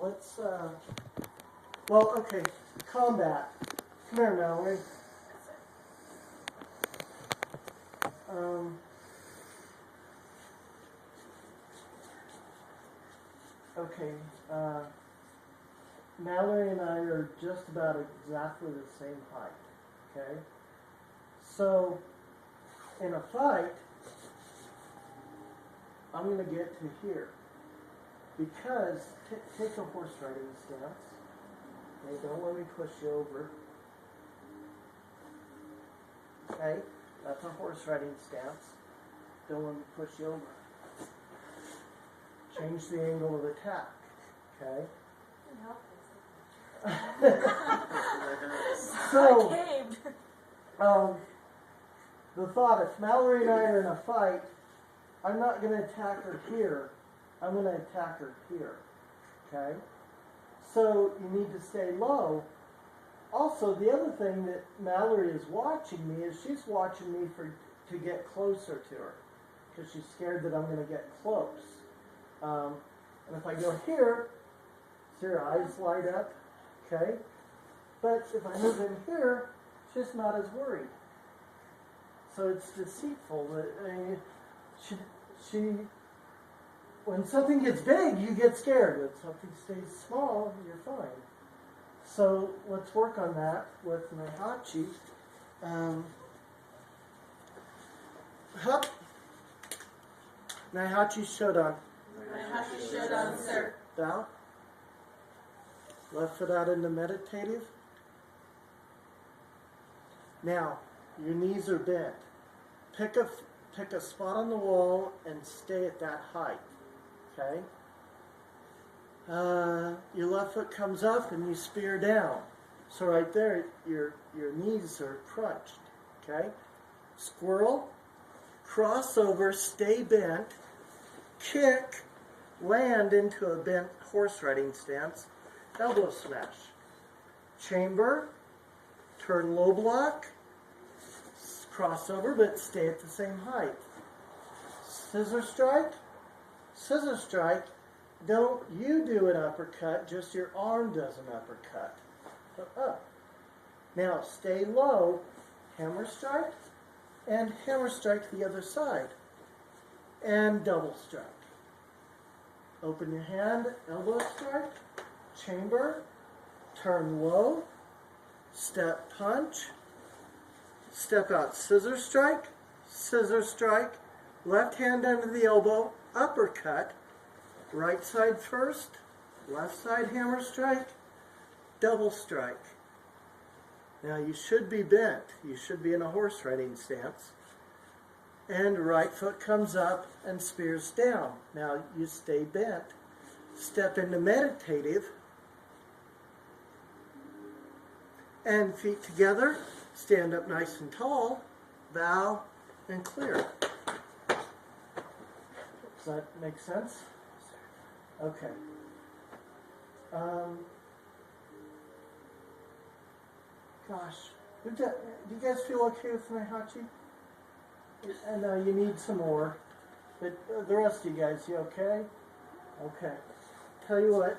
let's, well, okay, combat. Come here, Mallory. Okay, Mallory and I are just about exactly the same height, okay? So, in a fight, I'm going to get to here. Because, take a horse riding stance. Okay, don't let me push you over. Okay, that's a horse riding stance. Don't let me push you over. Change the angle of attack. Okay? So, the thought, if Mallory and I are in a fight, I'm not going to attack her here. I'm going to attack her here. Okay? So, you need to stay low. Also, the other thing that Mallory is watching me is she's watching me to get closer to her. Because she's scared that I'm going to get close. And if I go here, see her eyes light up, okay? But if I move in here, she's not as worried. So it's deceitful. She when something gets big, you get scared. When something stays small, you're fine. So let's work on that with Naihatchi. Hup. Naihatchi Shodon. Naihatchi Shodon, sir. Bow. Left foot out into meditative. Now, your knees are bent. Pick a spot on the wall and stay at that height. Okay? Your left foot comes up and you spear down. So right there, your knees are crunched. Okay? Squirrel. Cross over, stay bent. Kick. Land into a bent horse riding stance. Elbow smash. Chamber. Turn low block. Crossover, but stay at the same height. Scissor strike. Scissor strike. Don't you do an uppercut, just your arm does an uppercut. So up. Now stay low. Hammer strike. And hammer strike the other side. And double strike. Open your hand, elbow strike, chamber, turn low, step punch, step out, scissor strike, left hand under the elbow, uppercut, right side first, left side hammer strike, double strike. Now you should be bent. You should be in a horse riding stance. And right foot comes up and spears down. Now you stay bent. Step into meditative. And feet together. Stand up nice and tall. Bow and clear. Does that make sense? Okay. Gosh. Do you guys feel okay with Naihatchi? And you need some more. But the rest of you guys, you okay? Okay. Tell you what.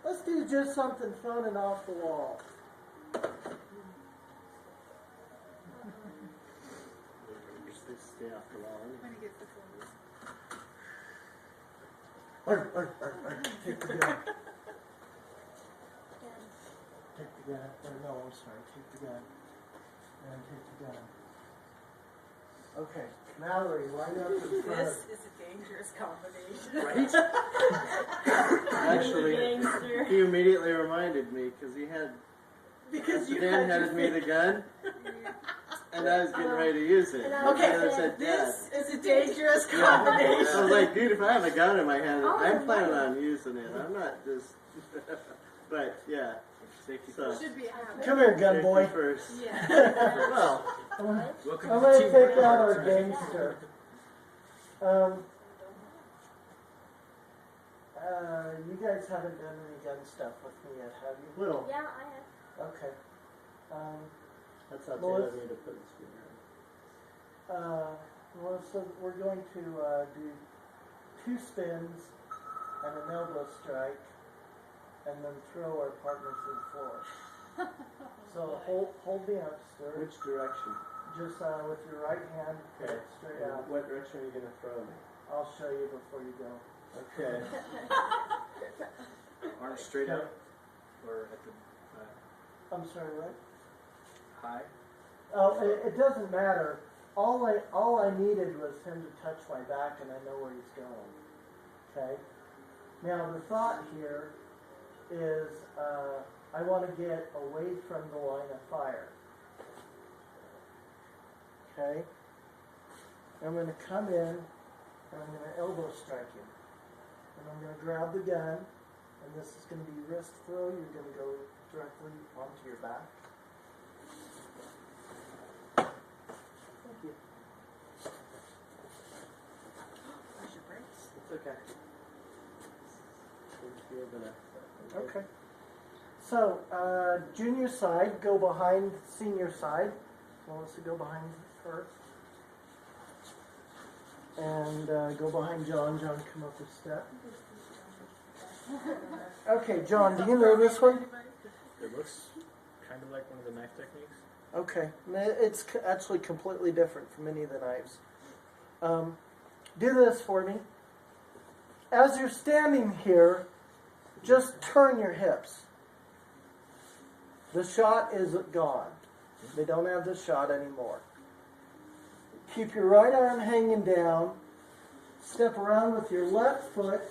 Let's do just something fun and off the wall. Stay off the wall. When he gets the clothes. Take the gun. Take the gun. No, I'm sorry. Take the gun. And take the gun. Okay, Mallory, line up in front. This is a dangerous combination. Right? Actually, he immediately reminded me because he had. Because you Dan had handed me the gun, and I was getting ready to use it. Okay, and I said, this is a dangerous combination. I was like, dude, if I have a gun in my hand, I'm planning on using it. I'm not just. But yeah. So, Should be come here, gun boy. First. Yeah. Well, I'm going to take out our gangster. You guys haven't done any gun stuff with me yet, have you? little. Yeah, I have. Okay. That's how Melissa? I need to put the screen Melissa, we're going to do 2 spins and an elbow strike, and then throw our partner to the floor. So hold the upster. Which direction? Just with your right hand, Okay. straight And out. what direction are you gonna throw me? I'll show you before you go. Okay. Arms straight out, or at the I'm sorry, what? high. Oh, it doesn't matter. All I needed was him to touch my back, and I know where he's going. Okay. Now the thought here is I want to get away from the line of fire. Okay. I'm going to come in and I'm going to elbow strike him, and I'm going to grab the gun, and this is going to be wrist throw. You're going to go directly onto your back. Thank you. Where's your brakes? It's okay. You're gonna. Okay. So, junior side, go behind senior side. Melissa, go behind her. And go behind John. John, come up a step. Okay, John, do you know this one? It looks kind of like one of the knife techniques. Okay. It's actually completely different from any of the knives. Do this for me. As you're standing here, just turn your hips. The shot is gone. They don't have the shot anymore. Keep your right arm hanging down. Step around with your left foot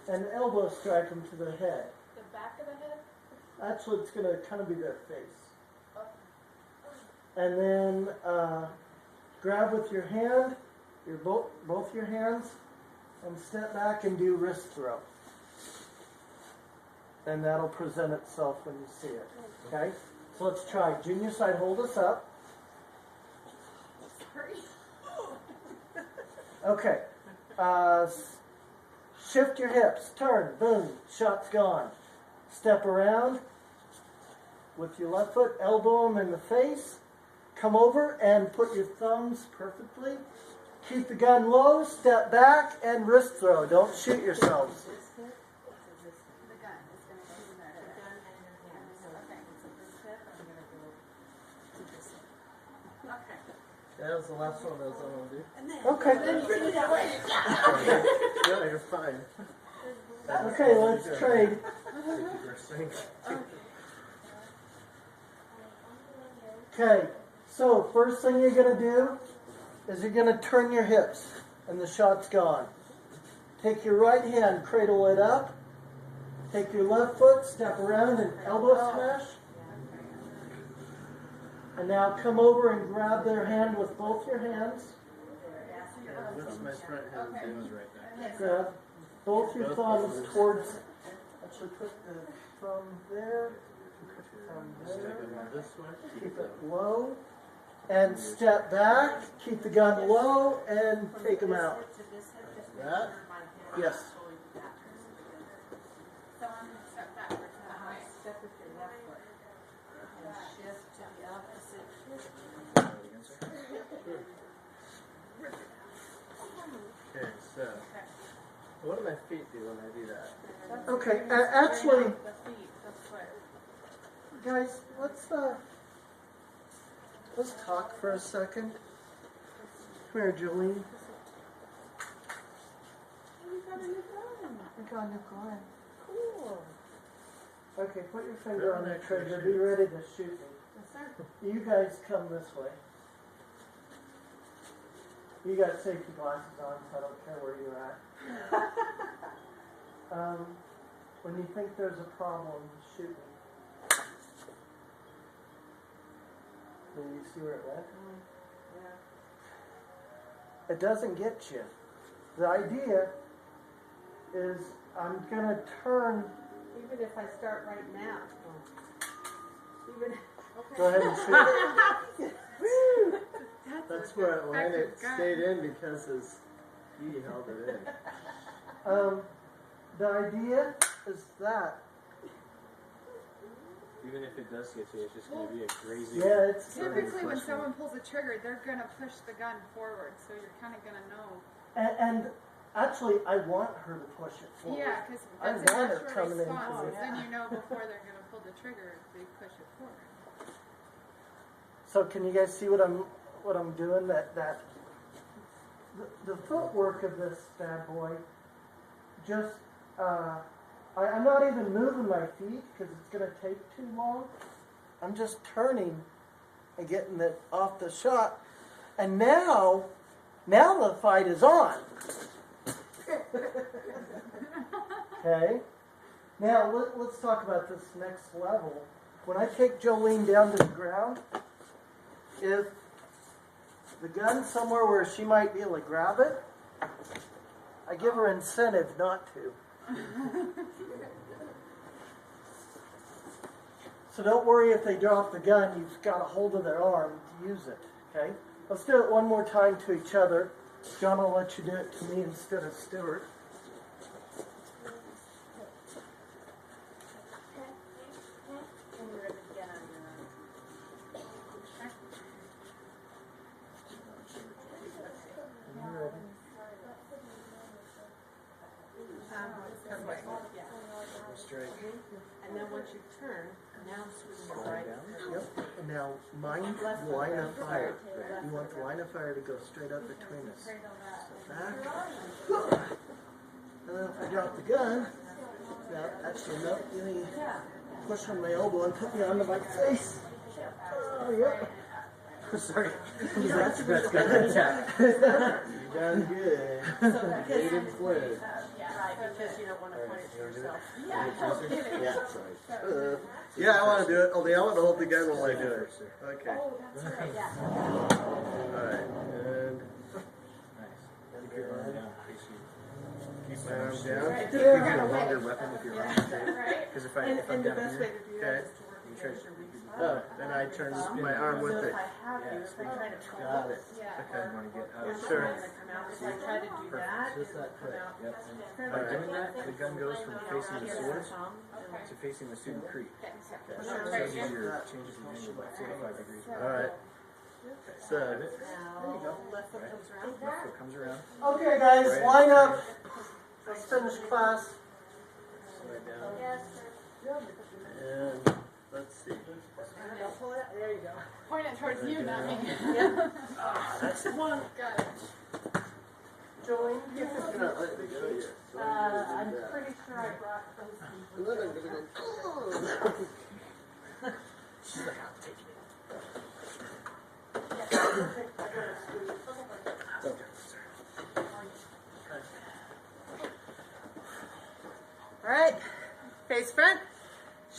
and elbow strike them to the head. The back of the head? Actually, it's going to kind of be their face. And then grab with your hand, both your hands, and step back and do wrist throw. And that'll present itself when you see it. Okay? So let's try. Junior side, hold us up. Sorry. Okay. Shift your hips. Turn. Boom. Shot's gone. Step around with your left foot. Elbow them in the face. Come over and put your thumbs perfectly. Keep the gun low. Step back and wrist throw. Don't shoot yourselves. That was the last one I was going to do. Okay. No, you're fine. Okay, let's trade. Okay, so first thing you're going to do is you're going to turn your hips, and the shot's gone. Take your right hand, cradle it up. Take your left foot, step around and elbow smash. And now come over and grab their hand with both your hands. What's my front hand doing right now? Grab both your thumbs towards, actually put the thumb there, thumb there. This way. Keep it low. And step back, keep the gun low, and take them out. That? Yes. Step with your left foot. And shift to the opposite. Okay, so what do my feet do when I do that? Okay, actually, The feet, the foot. guys, let's talk for a second. Come here, Jolene. You got a new gun. I got a new gun. Cool. Okay, put your finger on the trigger. Be ready to shoot me. Yes, sir. You guys come this way. You got safety glasses on, so I don't care where you're at. When you think there's a problem, shoot me. Do you see where it went? Yeah. It doesn't get you. The idea is I'm going to turn. Even if I start right now. Even. Okay. Go ahead and shoot. That's where it went. It stayed in because he held it in. The idea is that. Even if it does get you, it's just going to be a crazy. Yeah, it's. Typically, when someone pulls the trigger, they're gonna push the gun forward, so you're kind of gonna know. And Actually, I want her to push it forward. Yeah, because I that's a want her natural coming in response. for is it. Then you know before they're going to pull the trigger, they push it forward. So can you guys see what I'm doing? The footwork of this bad boy, just I'm not even moving my feet because it's going to take too long. I'm just turning and getting it off the shot, and now the fight is on. Okay. Now let's talk about this next level. When I take Jolene down to the ground, if the gun's somewhere where she might be able to grab it, I give her incentive not to. So don't worry if they drop the gun, you've got a hold of their arm to use it, okay? Let's do it one more time to each other. John, I'll let you do it to me instead of Stuart. And then once you turn, now swing your right. Yep. And now mind line of fire. You want the line of fire to go straight up between us. So back. And then if I drop the gun, now actually no, you need to push from my elbow and put me onto my face. Oh, yep. Sorry. That's good. You done good. Made him flip. Because you don't want to point it to yourself. Yeah. Yeah, I want to do it. Only I want to hold the gun while I do it. Okay. Oh, that's right, yeah. All right. And Nice. Keep your arm down. Keep my arm Keep down. Right. your a longer weapon if you're arm straight. Right. Because if And I'm the down best way here, to do that Okay. is to work You try against to- your weak spot. oh, then I turn my arm with So it. if I have you, if I try to pull Got it. Yeah. Okay. you want to get out Or of Sure. I'm gonna come out. If I try to do that, Just that it'll come quick. out. Yep. Turn By it doing that, like the gun goes from facing the here's sword thumb, and to facing the student creek. Okay. push So out it right changes here. your angle by 45 degrees. All right. So, Now, left foot comes around. Left foot comes around. Okay, guys, line up. Let's finish class. slow it down. Yes. And let's see. And they'll pull it. There you go. Point it towards you, not me. That's the one. Got it. Jolene, You're not letting me go yet. So I'm do that. pretty sure I brought those. And then I'm gonna go. she's like, I'm taking it. All right. Face front.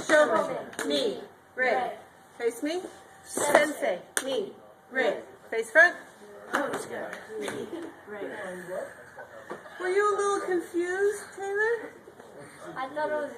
Shoulder. Knee. Right. Face me. Sensei. Knee. Right. Face front. Knee. Right. Were you a little confused, Taylor? I thought it was